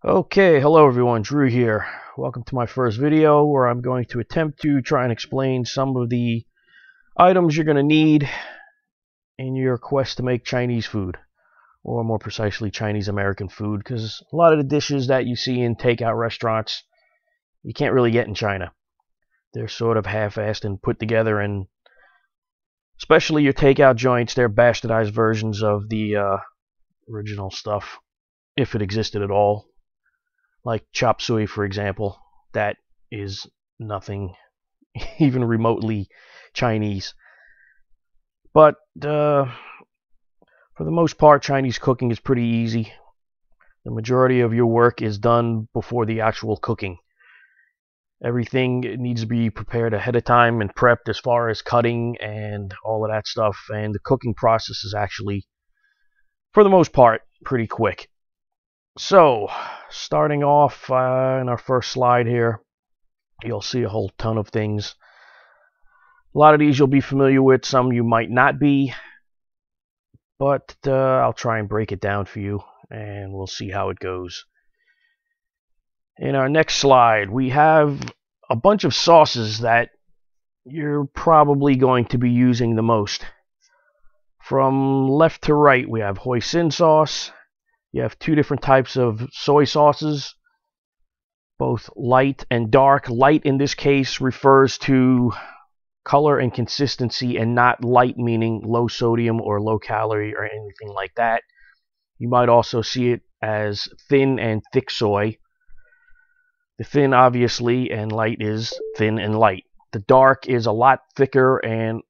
Okay, hello everyone, Drew here. Welcome to my first video where I'm going to attempt to try and explain some of the items you're going to need in your quest to make Chinese food, or more precisely Chinese American food, because a lot of the dishes that you see in takeout restaurants you can't really get in China. They're sort of half-assed and put together, and especially your takeout joints, they're bastardized versions of the original stuff, if it existed at all. Like chop suey, for example, that is nothing even remotely Chinese. But for the most part, Chinese cooking is pretty easy. The majority of your work is done before the actual cooking. Everything needs to be prepared ahead of time and prepped as far as cutting and all of that stuff. And the cooking process is actually, for the most part, pretty quick. So, starting off in our first slide here, you'll see a whole ton of things. A lot of these you'll be familiar with, some you might not be, but I'll try and break it down for you, and we'll see how it goes. In our next slide, we have a bunch of sauces that you're probably going to be using the most. From left to right, we have hoisin sauce. You have two different types of soy sauces, both light and dark. Light in this case refers to color and consistency, and not light meaning low sodium or low calorie or anything like that. You might also see it as thin and thick soy. The thin, obviously, and light is thin and light. The dark is a lot thicker and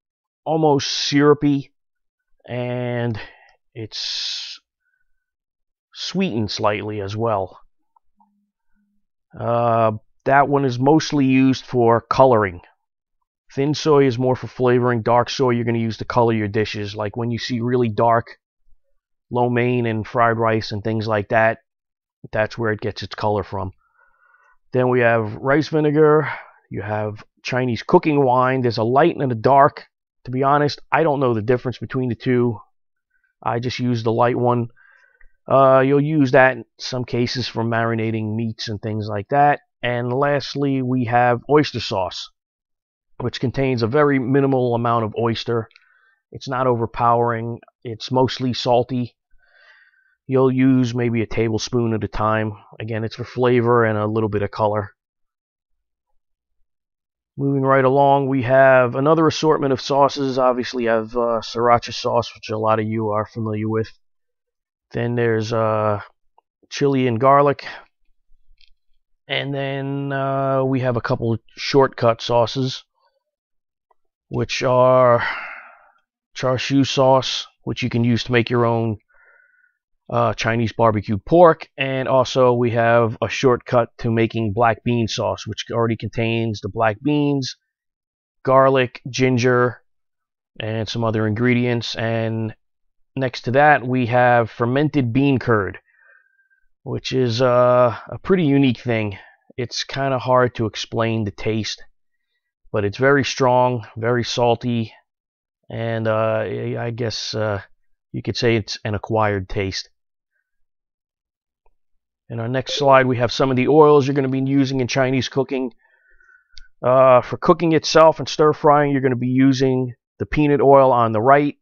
almost syrupy, and it's sweetened slightly as well. That one is mostly used for coloring. Thin soy is more for flavoring. Dark soy you're going to use to color your dishes. Like when you see really dark lo mein and fried rice and things like that, that's where it gets its color from. Then we have rice vinegar. You have Chinese cooking wine. There's a light and a dark. To be honest, I don't know the difference between the two. I just use the light one. You'll use that in some cases for marinating meats and things like that. And lastly, we have oyster sauce, which contains a very minimal amount of oyster. It's not overpowering. It's mostly salty. You'll use maybe a tablespoon at a time. Again, it's for flavor and a little bit of color. Moving right along, we have another assortment of sauces. Obviously, you have sriracha sauce, which a lot of you are familiar with. Then there's chili and garlic. And then we have a couple of shortcut sauces, which are char siu sauce, which you can use to make your own Chinese barbecue pork. And also we have a shortcut to making black bean sauce, which already contains the black beans, garlic, ginger, and some other ingredients. And next to that, we have fermented bean curd, which is a pretty unique thing. It's kind of hard to explain the taste, but it's very strong, very salty, and I guess you could say it's an acquired taste. In our next slide, we have some of the oils you're going to be using in Chinese cooking. For cooking itself and stir frying, you're going to be using the peanut oil on the right.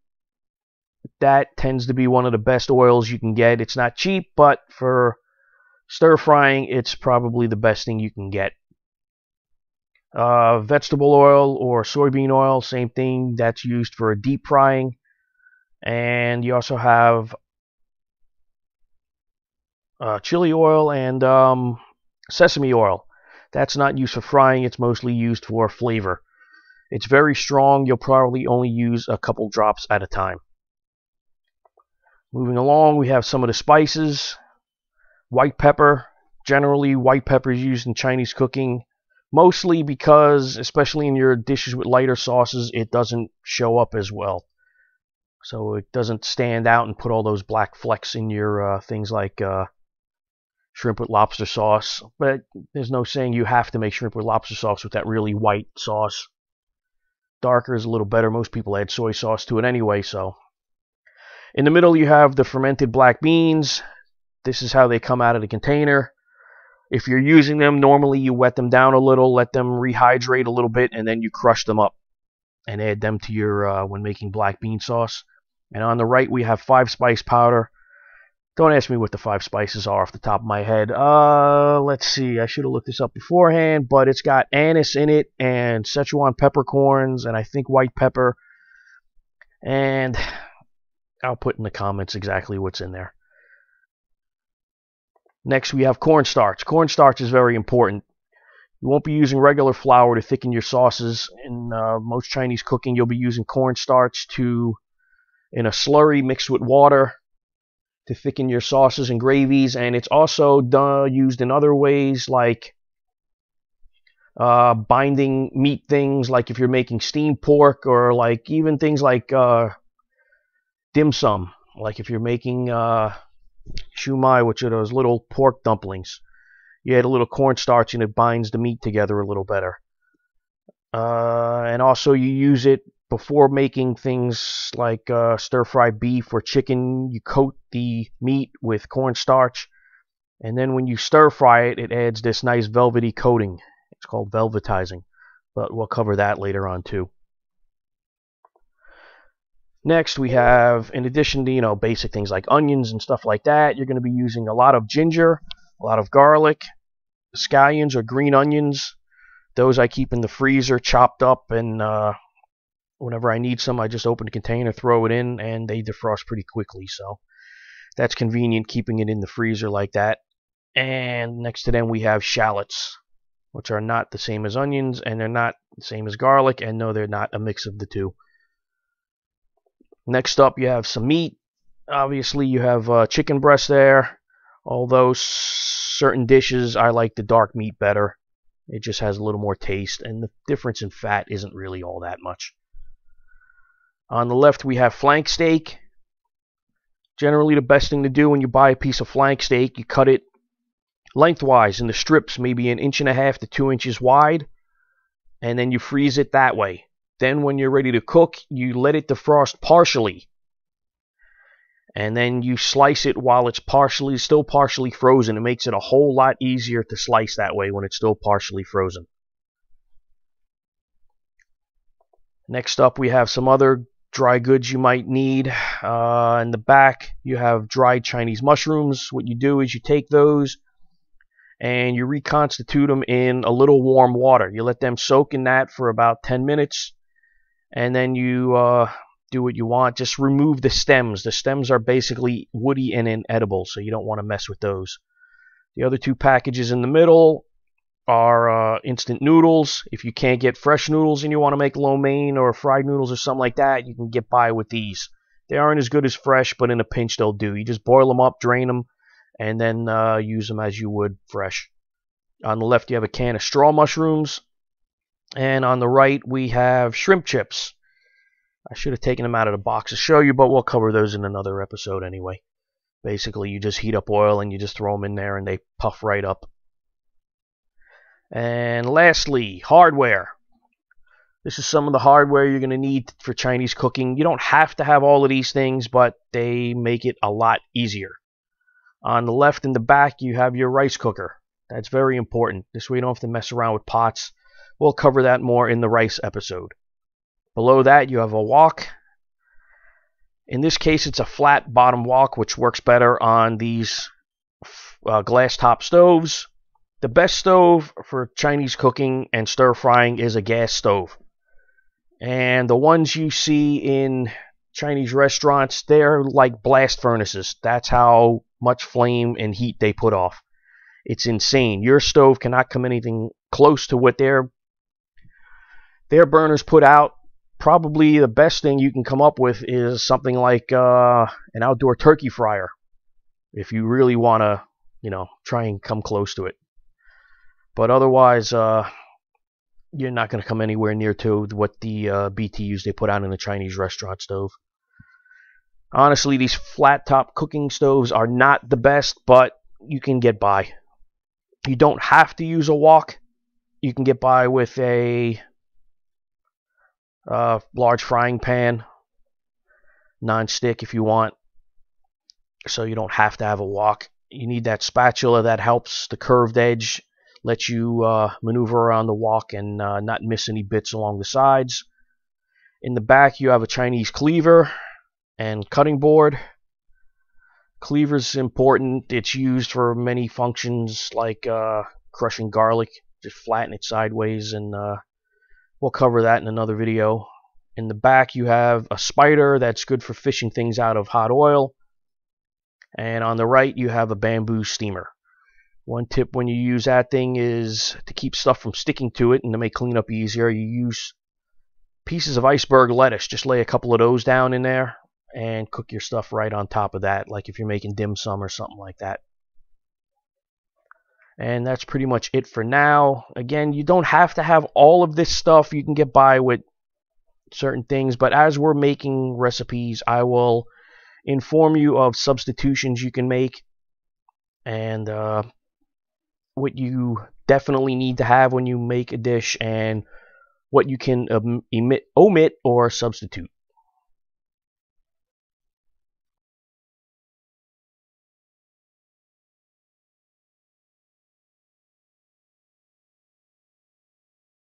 That tends to be one of the best oils you can get. It's not cheap, but for stir frying, it's probably the best thing you can get. Vegetable oil or soybean oil, same thing. That's used for deep frying. And you also have chili oil and sesame oil. That's not used for frying. It's mostly used for flavor. It's very strong. You'll probably only use a couple drops at a time. Moving along, we have some of the spices. White pepper. Generally, white pepper is used in Chinese cooking, mostly because, especially in your dishes with lighter sauces, it doesn't show up as well. So it doesn't stand out and put all those black flecks in your things like shrimp with lobster sauce. But there's no saying you have to make shrimp with lobster sauce with that really white sauce. Darker is a little better. Most people add soy sauce to it anyway, so. In the middle, you have the fermented black beans. This is how they come out of the container. If you're using them, normally you wet them down a little, let them rehydrate a little bit, and then you crush them up and add them to your when making black bean sauce. And on the right we have 5-spice powder. Don't ask me what the 5 spices are off the top of my head. Let's see. I should have looked this up beforehand, but it's got anise in it and Szechuan peppercorns and I think white pepper. And I'll put in the comments exactly what's in there. Next, we have cornstarch. Cornstarch is very important. You won't be using regular flour to thicken your sauces. In most Chinese cooking, you'll be using cornstarch in a slurry mixed with water to thicken your sauces and gravies, and it's also used in other ways, like binding meat things, like if you're making steamed pork, or like even things like dim sum, like if you're making shumai, which are those little pork dumplings. You add a little cornstarch and it binds the meat together a little better. And also you use it before making things like stir-fry beef or chicken. You coat the meat with cornstarch, and then when you stir-fry it, it adds this nice velvety coating. It's called velvetizing, but we'll cover that later on too. Next, we have, in addition to basic things like onions and stuff like that, you're going to be using a lot of ginger, a lot of garlic, scallions or green onions. Those I keep in the freezer chopped up, and whenever I need some, I just open the container, throw it in, and they defrost pretty quickly. So that's convenient, keeping it in the freezer like that. And next to them we have shallots, which are not the same as onions, and they're not the same as garlic, and no, they're not a mix of the two. Next up, you have some meat. Obviously, you have chicken breast there. Although certain dishes, I like the dark meat better. It just has a little more taste, and the difference in fat isn't really all that much. On the left, we have flank steak. Generally, the best thing to do when you buy a piece of flank steak, you cut it lengthwise into strips, maybe 1.5 inches to 2 inches wide, and then you freeze it that way. Then when you're ready to cook, you let it defrost partially, and then you slice it while it's still partially frozen. It makes it a whole lot easier to slice that way when it's still partially frozen. Next up, we have some other dry goods you might need. In the back, you have dried Chinese mushrooms. What you do is you take those and you reconstitute them in a little warm water. You let them soak in that for about 10 minutes, and then you do what you want. Just remove the stems. The stems are basically woody and inedible, so you don't want to mess with those. The other two packages in the middle are instant noodles. If you can't get fresh noodles and you want to make lo mein or fried noodles or something like that, you can get by with these. They aren't as good as fresh, but in a pinch they'll do. You just boil them up, drain them, and then use them as you would fresh. On the left, you have a can of straw mushrooms, and on the right, we have shrimp chips. I should have taken them out of the box to show you, but we'll cover those in another episode anyway. Basically, you just heat up oil and you just throw them in there and they puff right up. And lastly, hardware. This is some of the hardware you're going to need for Chinese cooking. You don't have to have all of these things, but they make it a lot easier. On the left in the back, you have your rice cooker. That's very important. This way you don't have to mess around with pots. We'll cover that more in the rice episode. Below that, you have a wok. In this case, it's a flat bottom wok, which works better on these glass top stoves. The best stove for Chinese cooking and stir frying is a gas stove. And the ones you see in Chinese restaurants, they're like blast furnaces. That's how much flame and heat they put off. It's insane. Your stove cannot come anything close to what their burners put out. Probably the best thing you can come up with is something like an outdoor turkey fryer, if you really want to, try and come close to it. But otherwise, you're not going to come anywhere near to what the BTUs they put out in the Chinese restaurant stove. Honestly, these flat top cooking stoves are not the best, but you can get by. You don't have to use a wok. You can get by with a large frying pan, non-stick if you want. So you don't have to have a wok. You need that spatula that helps the curved edge, lets you maneuver around the wok and not miss any bits along the sides. In the back, you have a Chinese cleaver and cutting board. Cleaver is important. It's used for many functions like crushing garlic. Just flatten it sideways, and we'll cover that in another video. In the back, you have a spider that's good for fishing things out of hot oil. And on the right, you have a bamboo steamer. One tip when you use that thing is to keep stuff from sticking to it and to make cleanup easier. You use pieces of iceberg lettuce. Just lay a couple of those down in there and cook your stuff right on top of that, like if you're making dim sum or something like that. And that's pretty much it for now. Again, you don't have to have all of this stuff. You can get by with certain things, but as we're making recipes, I will inform you of substitutions you can make and what you definitely need to have when you make a dish and what you can omit or substitute.